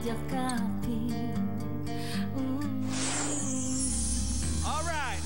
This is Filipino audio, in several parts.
yakapin. Alright.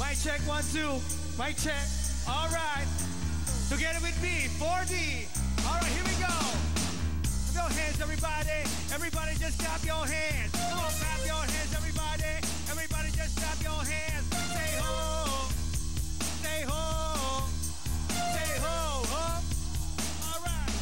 Mic check, 1, 2. Mic check. Alright. Together with me, 4D. Alright, here we go. Go hands, everybody. Everybody just clap your hands. Come on, clap your hands, everybody. Everybody just clap your hands. Say ho. Say ho. Say ho. Ho. All right.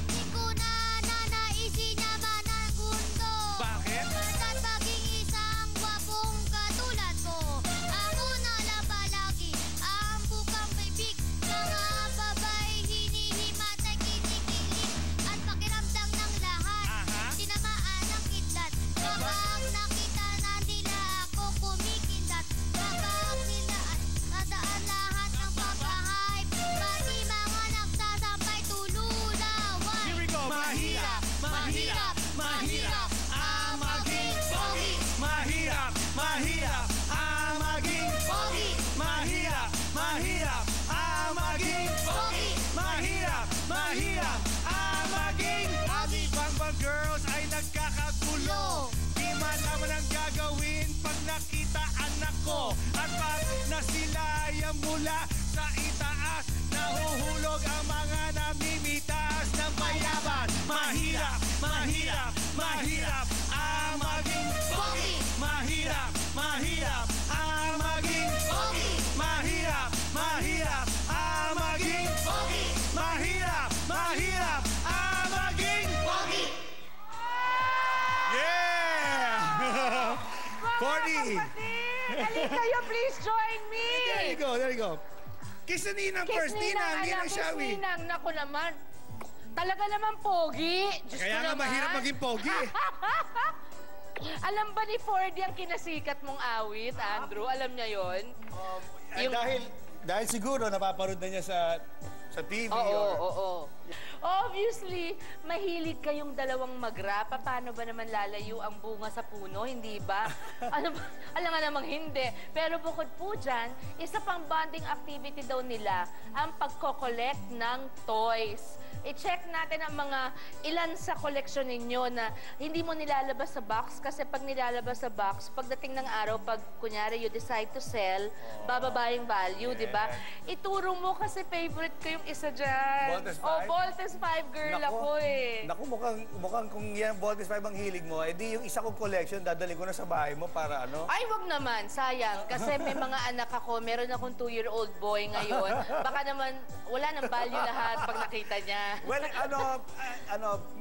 Di ko na nanaisin naman ang mundo. Bakit? Basta't maging isang gwapong katulad ko. Ako na lang palagi ang bukang bibig. Mga babae hinihimat ay kinikilig. At pakiramdam ng lahat, tinamaan ng kidlat. Kapag nakita na nila ako kumikindat. Kapag nila at nadaan lahat ng papahype. Pati mga nagsasampay tululawan. Here we go. Mahirap, mahirap, mahirap ang maging pogi. Mahirap, mahirap ang maging Pogi, mahirap, mahirap ang maging pogi. mahirap, mahirap ang maging Bang girls ay nagkakagulo. Di malaman ang gagawin pag nakita anak ko. At pag nasilayan mula sa itaas, nahuhulog ang mga namimitas ng bayabas. Mahirap, mahirap, mahirap ang maging Pogi. Mahirap, mahirap ang maging Pogi. Mahirap, mahirap ang maging Pogi. Mahirap, mahirap ang maging Pogi. Yeah! 40! Halika kayo, please join me! There you go, there you go. Kiss na Ninang first. Ninang, Ninang, shall we? Kiss Ninang, naku naman. Talaga naman pogi. Diyos Kaya ko nga naman. mahirap maging pogi. Alam ba ni Fordy ang kinasikat mong awit, Andrew? Alam niya yon? Ay, dahil siguro napaparod na niya sa TV. Oo. Obviously, mahilig kayong dalawang mag-rap. Paano ba naman lalayo ang bunga sa puno, hindi ba? Alam nga namang hindi. Pero bukod po dyan, isa pang bonding activity daw nila ang pagko-collect ng toys. I-check natin ang mga ilan sa koleksyon ninyo na hindi mo nilalabas sa box kasi pag nilalabas sa box, pagdating ng araw, pag kunyari you decide to sell, bababa yung value, di ba? Ituro mo kasi favorite ko yung isa dyan. Voltes 5? Oh, Voltes 5 girl ako eh. Naku, mukhang kung yan Voltes 5 ang hilig mo, edi yung isa kong collection, dadali ko na sa bahay mo para ano? Ay, wag naman. Sayang. Kasi may mga anak ako. Meron akong 2-year-old boy ngayon. Baka naman, wala nang value lahat pag nakita niya. Well,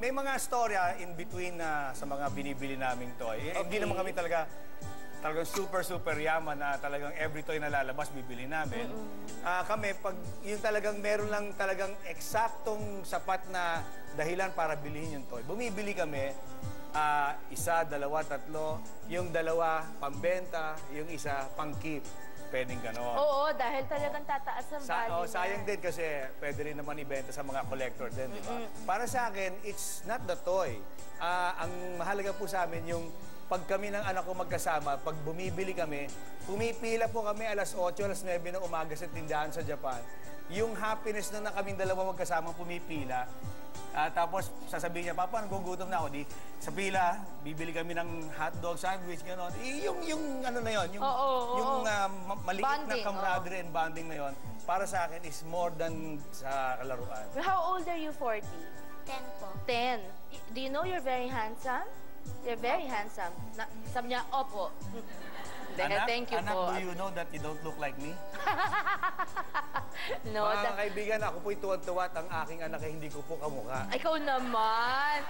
may mga storya in between sa mga binibili naming toy. Hindi naman kami talagang super yaman na talagang every toy na lalabas, bibili namin. Kami, pag yung talagang meron lang talagang eksaktong sapat na dahilan para bilihin yung toy, bumibili kami, isa, dalawa, tatlo, yung dalawa pambenta, yung isa pang-keep. Pwedeng gano'n. Oo, dahil talagang tataas ang value sayang din kasi pwede rin naman ibenta sa mga collector din, di ba? Para sa akin, it's not the toy. Ang mahalaga po sa amin yung pag kami ng anak ko magkasama, pag bumibili kami, pumipila po kami alas 8, alas 9 ng umaga sa tindahan sa Japan. Yung happiness na kaming dalawa magkasama pumipila, tapos sasabihin niya, Papa, nagugutom na ako. Sa pila, bibili kami ng hotdog, sandwich, gano'n. Yung ano na yun, yung maliit bonding, na camaraderie and bonding na yun, para sa akin is more than sa kalaruan. How old are you, 40? 10 po. 10. Do you know you're very handsome? You're very handsome. Sabi niya, opo. Thank you po. Do you know that you don't look like me? No, Mga kaibigan, ako po'y tuwad-tuwa at ang aking anak ay hindi ko po kamukha. Ikaw naman.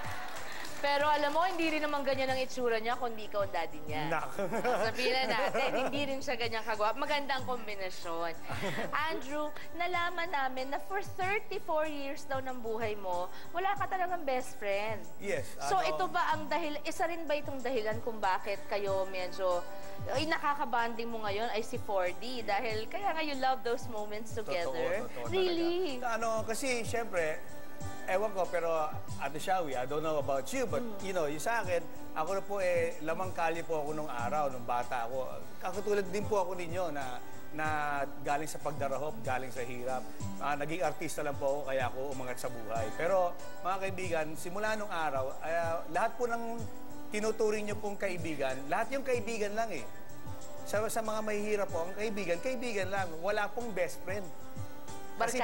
Pero alam mo, hindi rin naman ganyan ang itsura niya kundi ikaw ang daddy niya. Sabihin na natin, hindi rin siya ganyan kagwap. Maganda ang kombinasyon. Andrew, nalaman namin na for 34 years daw ng buhay mo, wala ka talagang best friend. Yes. So ito ba ang isa rin ba itong dahilan kung bakit kayo medyo nakakabanding mo ngayon ay si 4D? Dahil kaya nga you love those moments together? Totoo Really? talaga. Kasi syempre, ewan ko, pero Ate Shawi, I don't know about you, but you know, yung sa akin, ako na po lamang kalye po ako nung araw, nung bata ako. Kakatulad din po ako ninyo na na galing sa pagdarahop, galing sa hirap. Naging artista lang po ako, kaya ako umangat sa buhay. Pero mga kaibigan, simula nung araw, lahat po ng tinuturing niyo pong kaibigan, lahat yung kaibigan lang eh. Sa mga mahihirap po, ang kaibigan, kaibigan lang. Wala pong best friend. Kasi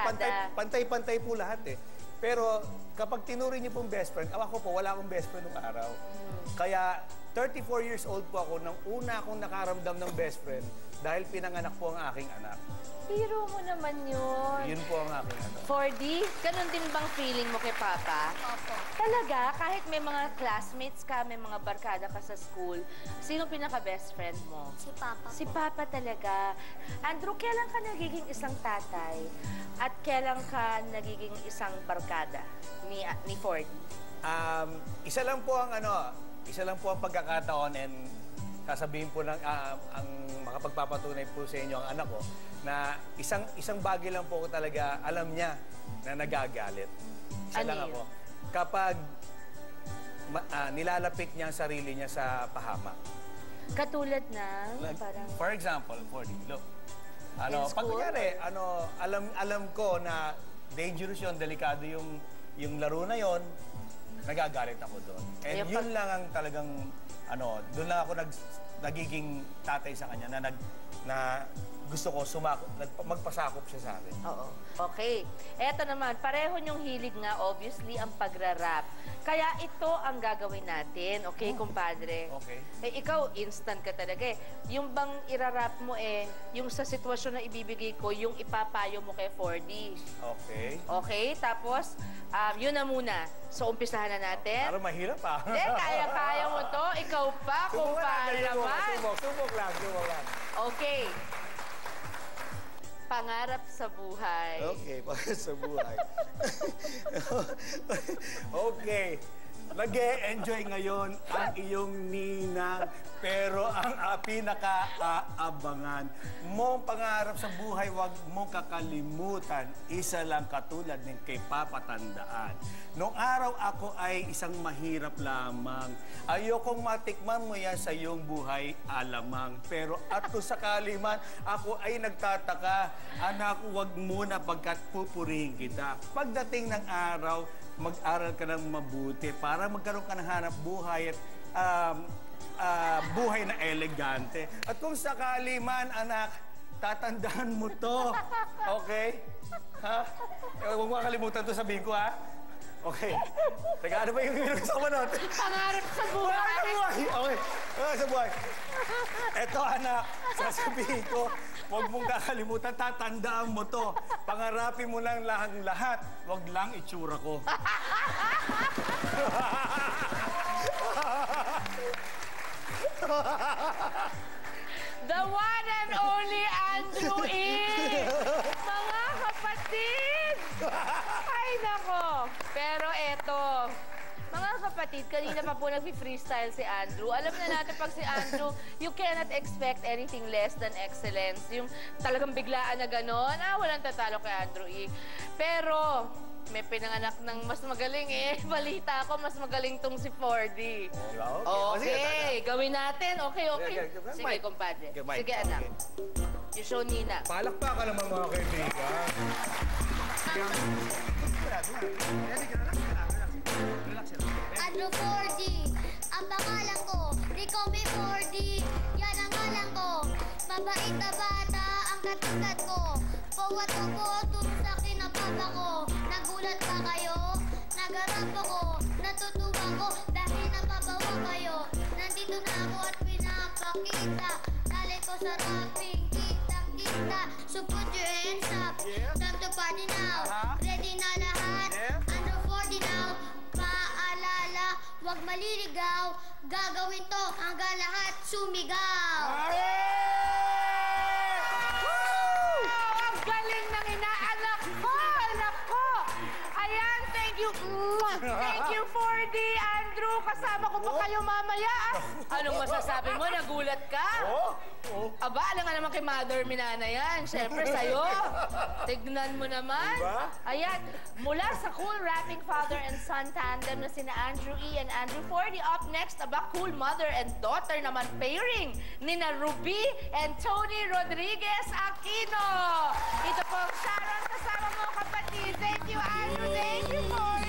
pantay-pantay po lahat eh. Pero kapag tinuring niyo pong best friend, ako po, wala akong best friend nung araw. Kaya 34 years old po ako nang una akong nakaramdam ng best friend dahil pinanganak po ang aking anak. Hero mo naman yun. Yun po ang aking anak. 4D, ganun din bang feeling mo kay Papa? Opo. Talaga, kahit may mga classmates ka, may mga barkada ka sa school, sino pinaka-best friend mo? Si Papa. Si Papa talaga. Andrew, kailan ka nagiging isang tatay? At kailan ka nagiging isang barkada ni Ford? Isa lang po ang pagkakataon and sasabihin po ng ang makapagpapatunay po sa inyo ang anak ko na isang bagay lang po ko talaga alam niya na nagagalit. Isa Ano lang yun? ako. Kapag nilalapit niya ang sarili niya sa pahamak. Katulad ng parang... For example, look. In Pag school? kunyari, alam ko na dangerous yun, delikado yung laro na yon, nagagalit ako doon. And yun lang ang talagang, doon lang ako nagiging tatay sa kanya na gusto ko magpasakop siya sa akin. Oo. Okay. Eto naman, pareho niyong hilig nga, obviously, ang pagrarap. Kaya ito ang gagawin natin, okay, kumpadre? Okay. Ikaw, instant ka talaga eh. Yung bang irarap mo yung sa sitwasyon na ibibigay ko, yung ipapayo mo kay 4D. Okay. Okay? Tapos, yun na muna. So, umpisahan na natin. Pero mahirap ah. Kaya-kaya mo to. Ikaw pa, kumpadre naman. Subok lang. Okay. Pangarap sa buhay. Okay, pangarap sa buhay. Okay. Nag-e-enjoy ngayon ang iyong ninang, pero ang pinaka-aabangan mong pangarap sa buhay, huwag mong kakalimutan, isa lang katulad ng kay Papa tandaan. Noong araw ako ay isang mahirap lamang. Ayokong matikman mo yan sa iyong buhay alamang. Pero at kung sakali man, ako ay nagtataka, anak, huwag muna pagkat pupurihin kita. Pagdating ng araw, mag-aral ka ng mabuti para magkaroon ka ng hanap buhay at buhay na elegante. At kung sakali man, anak, tatandaan mo to. Okay? Ha? Huwag mo kakalimutan to, sabihin ko, ha? Okay. Teka, ano ba yung kasama natin? Pangarap sa buhay. Okay. Sa buhay. Eto, anak, sasabihin ko, huwag mong kakalimutan, tatandaan mo to. Pangarapin mo lang lahat, huwag lang itsura ko. The one and only Andrew E! Mga kapatid! Ay, nako! Pero eto, mga kapatid, kanina pa po nag-freestyle si Andrew. Alam na natin pag si Andrew, you cannot expect anything less than excellence. Yung talagang biglaan na gano'n, walang tatalo kay Andrew E. Pero, may pinanganak ng mas magaling Balita ko, mas magaling tong si 4D. Okay, gawin natin. Okay. Sige, kumpadre. Sige, anak. You show Nina. Palakpakan naman mga kaibigan. Andrew 4D, ang pangalan ko, Ricomi 4D, yan ang ngalan ko. Mabait na bata ang katulad ko. Bawat upo, turo sa akin ang papa ko. Nagulat ba kayo? Nagarap ako, natutuwa ko dahil napabawa kayo. Nandito na ako at pinapakita. Dali ko sa rapping, kita-kita. So put your hands up, time to party now. Ready na lahat, Andrew 4D now. Paalala, huwag maliligaw. Gagawin to hanggang lahat sumigaw. Ang galing ng inaanak ko! Anak ko! Ayan, thank you! Thank you, 4D. Andrew, kasama ko pa kayo mamaya. Anong masasabi mo? Nagulat ka? Aba, alam nga naman kay Mother Minana yan. Siyempre, sa'yo. Tignan mo naman. Diba? Ayan, mula sa cool rapping father and son tandem na sina Andrew E. and Andrew 4D. Up next, aba, cool mother and daughter naman pairing nina Ruby and Tony Rodriguez Aquino. Ito po, Sharon, kasama mo kapatid. Thank you, Andrew. Thank you, 4D.